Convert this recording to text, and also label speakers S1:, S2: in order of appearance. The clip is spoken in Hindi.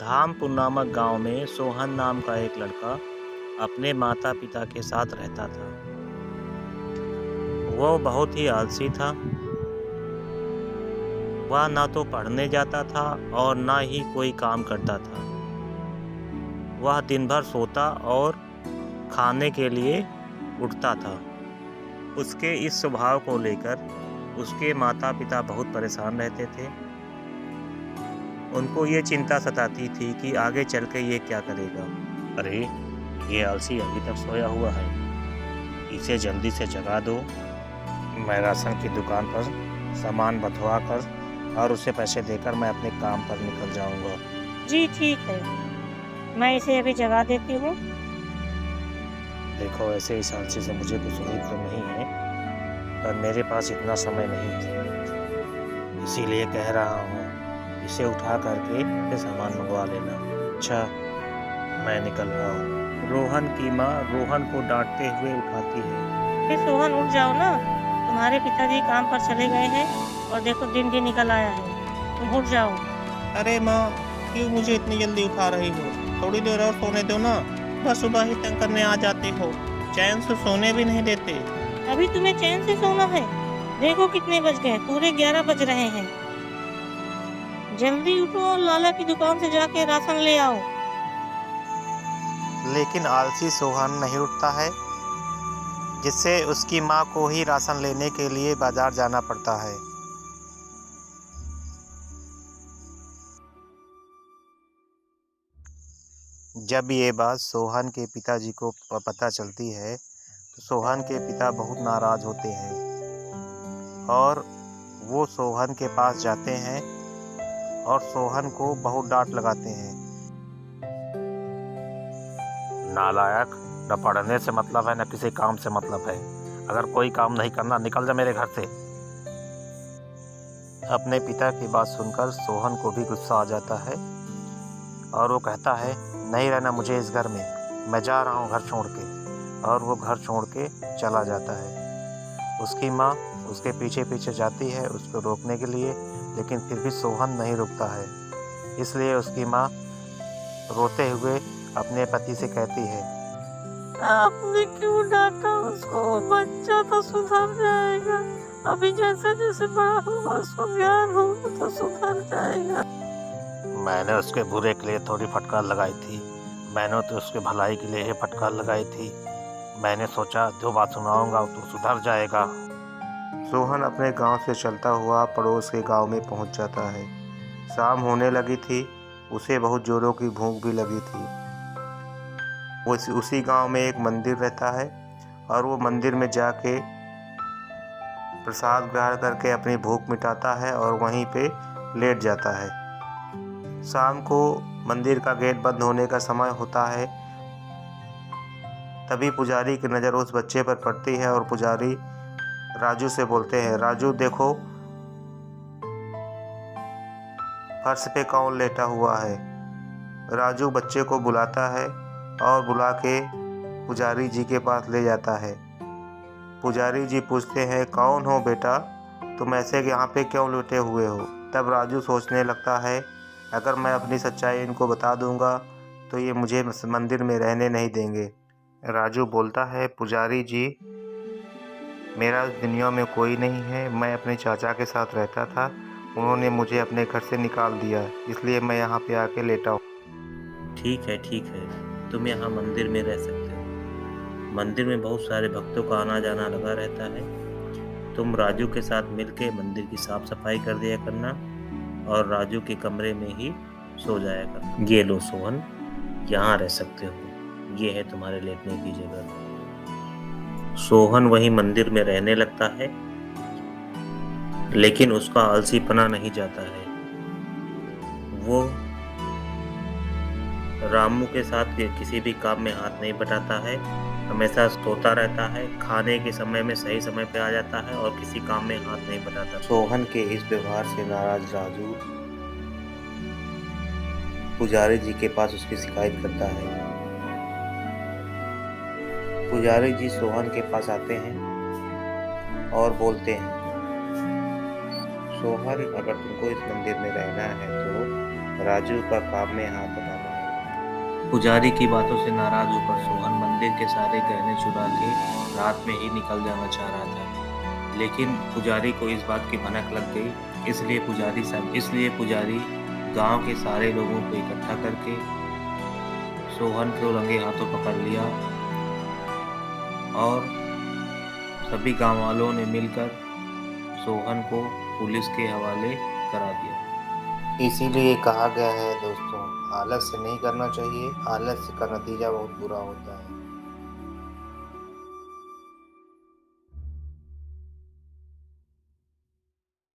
S1: धामपुर नामक गांव में सोहन नाम का एक लड़का अपने माता पिता के साथ रहता था। वह बहुत ही आलसी था। वह ना तो पढ़ने जाता था और ना ही कोई काम करता था। वह दिन भर सोता और खाने के लिए उठता था। उसके इस स्वभाव को लेकर उसके माता पिता बहुत परेशान रहते थे। उनको ये चिंता सताती थी कि आगे चल के ये क्या करेगा। अरे, ये आलसी अभी तक सोया हुआ है, इसे जल्दी से जगा दो। मैं राशन की दुकान पर सामान बंधवा कर और उसे पैसे देकर मैं अपने काम पर निकल जाऊंगा।
S2: जी ठीक है, मैं इसे अभी जगा देती हूँ।
S1: देखो, ऐसे इस आलसी से मुझे कुछ उम्मीद तो नहीं है, पर मेरे पास इतना समय नहीं है, इसीलिए कह रहा हूँ इसे उठा करके सामान मंगवा लेना। अच्छा, मैं निकल रहा हूँ। रोहन की माँ रोहन को डांटते हुए उठाती है।
S2: फिर सोहन उठ जाओ ना, तुम्हारे पिताजी काम पर चले गए हैं और देखो दिन भी निकल आया है, तुम उठ जाओ।
S1: अरे माँ, क्यों मुझे इतनी जल्दी उठा रही हो? थोड़ी देर और सोने दो ना। बस सुबह ही तंग करने आ जाते हो, चैन से सोने भी नहीं देते।
S2: अभी तुम्हें चैन से सोना है? देखो कितने बज गए, पूरे 11 बज रहे हैं। जल्दी उठो और लाला की दुकान से जाके राशन ले आओ।
S1: लेकिन आलसी सोहन नहीं उठता है, जिससे उसकी माँ को ही राशन लेने के लिए बाजार जाना पड़ता है। जब ये बात सोहन के पिताजी को पता चलती है तो सोहन के पिता बहुत नाराज होते हैं और वो सोहन के पास जाते हैं और सोहन को बहुत डांट लगाते हैं। नालायक, न पढ़ने से मतलब है न किसी काम से मतलब है। अगर कोई काम नहीं करना, निकल जा मेरे घर से। अपने पिता की बात सुनकर सोहन को भी गुस्सा आ जाता है और वो कहता है, नहीं रहना मुझे इस घर में, मैं जा रहा हूँ घर छोड़ के। और वो घर छोड़ के चला जाता है। उसकी माँ उसके पीछे पीछे जाती है उसको रोकने के लिए, लेकिन फिर भी सोहन नहीं रुकता है। इसलिए उसकी माँ रोते हुए अपने पति से कहती है,
S2: आपने क्यों डांटा उसको? बच्चा तो सुधर जाएगा, अभी जैसे जैसे बड़ा होगा उसको ज्ञान होगा तो सुधर जाएगा।
S1: मैंने उसके बुरे के लिए थोड़ी फटकार लगाई थी, मैंने तो उसके भलाई के लिए ही फटकार लगाई थी। मैंने सोचा जो बात सुनाऊंगा तो सुधर जाएगा। सोहन अपने गांव से चलता हुआ पड़ोस के गांव में पहुंच जाता है। शाम होने लगी थी, उसे बहुत जोरों की भूख भी लगी थी। वो उसी गांव में एक मंदिर रहता है और वो मंदिर में जाके प्रसाद ग्रहण करके अपनी भूख मिटाता है और वहीं पे लेट जाता है। शाम को मंदिर का गेट बंद होने का समय होता है। तभी पुजारी की नज़र उस बच्चे पर पड़ती है और पुजारी राजू से बोलते हैं, राजू देखो फर्श पे कौन लेटा हुआ है। राजू बच्चे को बुलाता है और बुला के पुजारी जी के पास ले जाता है। पुजारी जी पूछते हैं, कौन हो बेटा, तुम ऐसे यहाँ पे क्यों लेटे हुए हो? तब राजू सोचने लगता है, अगर मैं अपनी सच्चाई इनको बता दूंगा तो ये मुझे मंदिर में रहने नहीं देंगे। राजू बोलता है, पुजारी जी मेरा इस दुनिया में कोई नहीं है, मैं अपने चाचा के साथ रहता था, उन्होंने मुझे अपने घर से निकाल दिया, इसलिए मैं यहाँ पे आके लेटा हूँ। ठीक है, तुम यहाँ मंदिर में रह सकते हो। मंदिर में बहुत सारे भक्तों का आना जाना लगा रहता है। तुम राजू के साथ मिलके मंदिर की साफ सफाई कर दिया करना और राजू के कमरे में ही सो जाया करना। ये लो सोहन, यहाँ रह सकते हो, ये है तुम्हारे लेटने की जगह। सोहन वहीं मंदिर में रहने लगता है, लेकिन उसका आलसीपना नहीं जाता है। वो रामू के साथ किसी भी काम में हाथ नहीं बटाता है, हमेशा सोता रहता है, खाने के समय में सही समय पे आ जाता है और किसी काम में हाथ नहीं बटाता। सोहन के इस व्यवहार से नाराज राजू पुजारी जी के पास उसकी शिकायत करता है। पुजारी जी सोहन के पास आते हैं और बोलते हैं, सोहन, अगर तुमको इस मंदिर में रहना है तो राजू का काम में हाथ बटाना होगा।
S3: पुजारी की बातों से नाराज होकर सोहन मंदिर के सारे गहने चुरा के रात में ही निकल जाना चाह रहा था, लेकिन पुजारी को इस बात की भनक लग गई। इसलिए पुजारी गांव के सारे लोगों को इकट्ठा करके सोहन को रंगे हाथों पकड़ लिया और सभी गांव वालों ने मिलकर सोहन को पुलिस के हवाले करा दिया।
S1: इसीलिए कहा गया है दोस्तों, आलस्य नहीं करना चाहिए। आलस्य का नतीजा बहुत बुरा होता है।